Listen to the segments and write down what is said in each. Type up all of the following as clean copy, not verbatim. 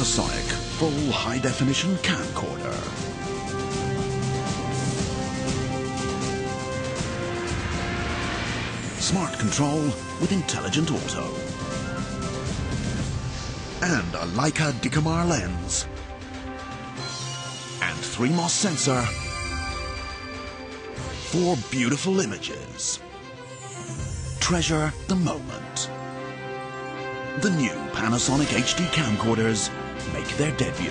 Panasonic full high-definition camcorder. Smart control with intelligent auto. And a Leica Dicamar lens. And 3MOS sensor. 4 beautiful images. Treasure the moment. The new Panasonic HD camcorders make their debut.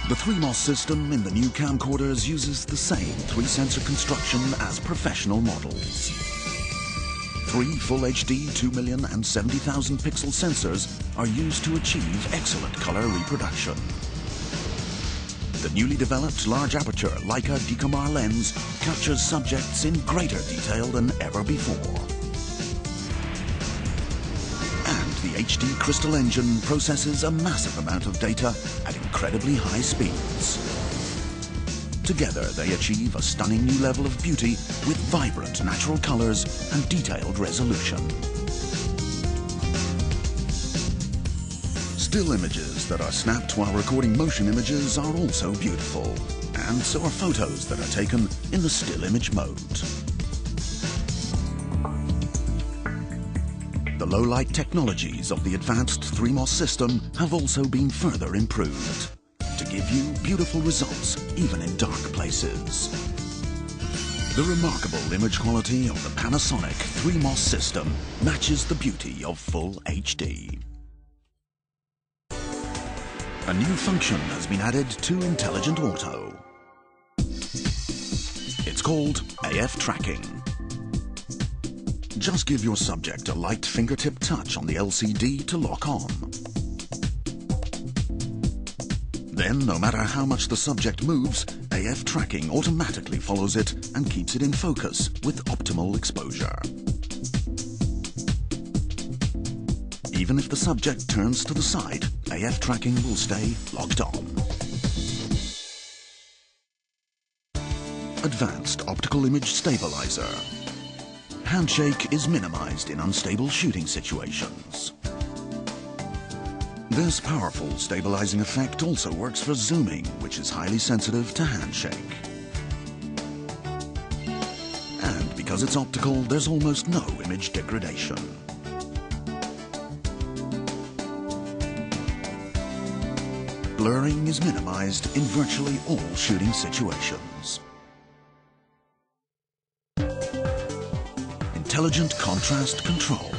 The 3MOS system in the new camcorders uses the same 3-sensor construction as professional models. 3 Full HD 2,070,000 pixel sensors are used to achieve excellent color reproduction. The newly developed large aperture Leica Dicamar lens captures subjects in greater detail than ever before. And the HD crystal engine processes a massive amount of data at incredibly high speeds. Together they achieve a stunning new level of beauty with vibrant natural colors and detailed resolution. Still images that are snapped while recording motion images are also beautiful, and so are photos that are taken in the still image mode. The low-light technologies of the advanced 3MOS system have also been further improved to give you beautiful results even in dark places. The remarkable image quality of the Panasonic 3MOS system matches the beauty of full HD. A new function has been added to Intelligent Auto. It's called AF Tracking. Just give your subject a light fingertip touch on the LCD to lock on. Then, no matter how much the subject moves, AF Tracking automatically follows it and keeps it in focus with optimal exposure. Even if the subject turns to the side, AF Tracking will stay locked on. Advanced Optical Image Stabilizer. Handshake is minimized in unstable shooting situations. This powerful stabilizing effect also works for zooming, which is highly sensitive to handshake. And because it's optical, there's almost no image degradation. Blurring is minimized in virtually all shooting situations. Intelligent Contrast Control.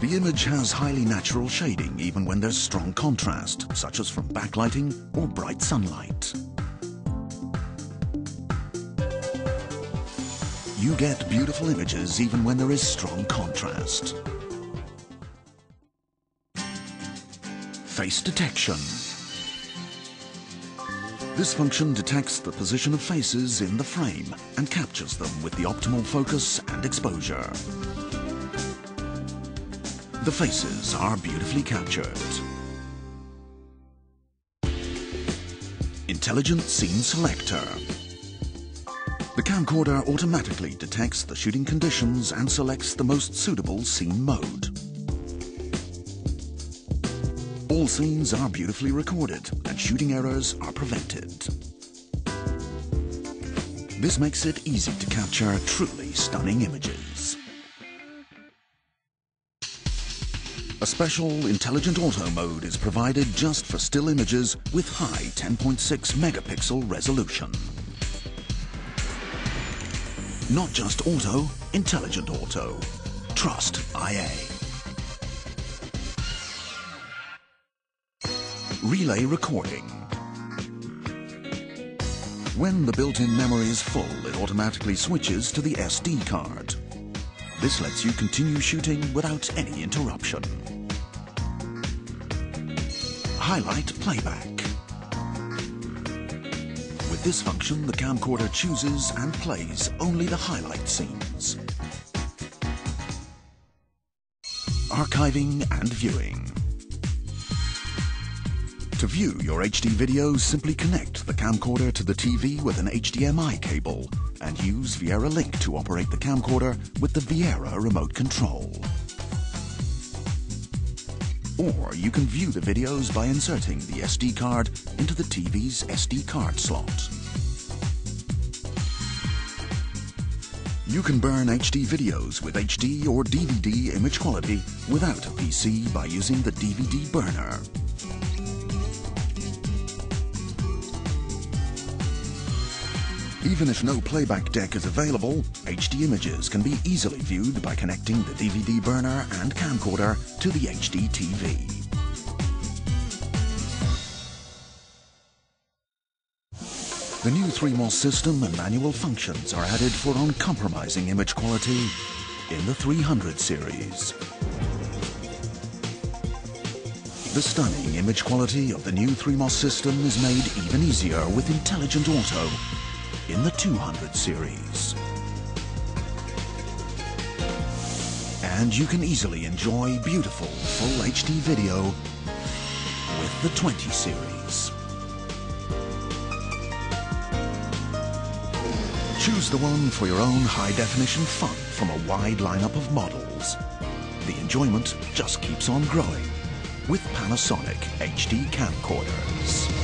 The image has highly natural shading even when there's strong contrast, such as from backlighting or bright sunlight. You get beautiful images even when there is strong contrast. Face detection. This function detects the position of faces in the frame and captures them with the optimal focus and exposure. The faces are beautifully captured. Intelligent Scene Selector. The camcorder automatically detects the shooting conditions and selects the most suitable scene mode. All scenes are beautifully recorded and shooting errors are prevented. This makes it easy to capture truly stunning images. A special Intelligent Auto mode is provided just for still images with high 10.6 megapixel resolution. Not just auto, Intelligent Auto. Trust IA. Relay recording. When the built-in memory is full, it automatically switches to the SD card. This lets you continue shooting without any interruption. Highlight playback. With this function, the camcorder chooses and plays only the highlight scenes. Archiving and viewing. To To view your HD videos, simply connect the camcorder to the TV with an HDMI cable and use Viera Link to operate the camcorder with the Viera remote control. Or you can view the videos by inserting the SD card into the TV's SD card slot. You can burn HD videos with HD or DVD image quality without a PC by using the DVD burner. Even if no playback deck is available, HD images can be easily viewed by connecting the DVD burner and camcorder to the HD TV. The new 3MOS system and manual functions are added for uncompromising image quality in the 300 series. The stunning image quality of the new 3MOS system is made even easier with Intelligent Auto in the 200 series. And you can easily enjoy beautiful full HD video with the 20 series. Choose the one for your own high-definition fun from a wide lineup of models. The enjoyment just keeps on growing with Panasonic HD camcorders.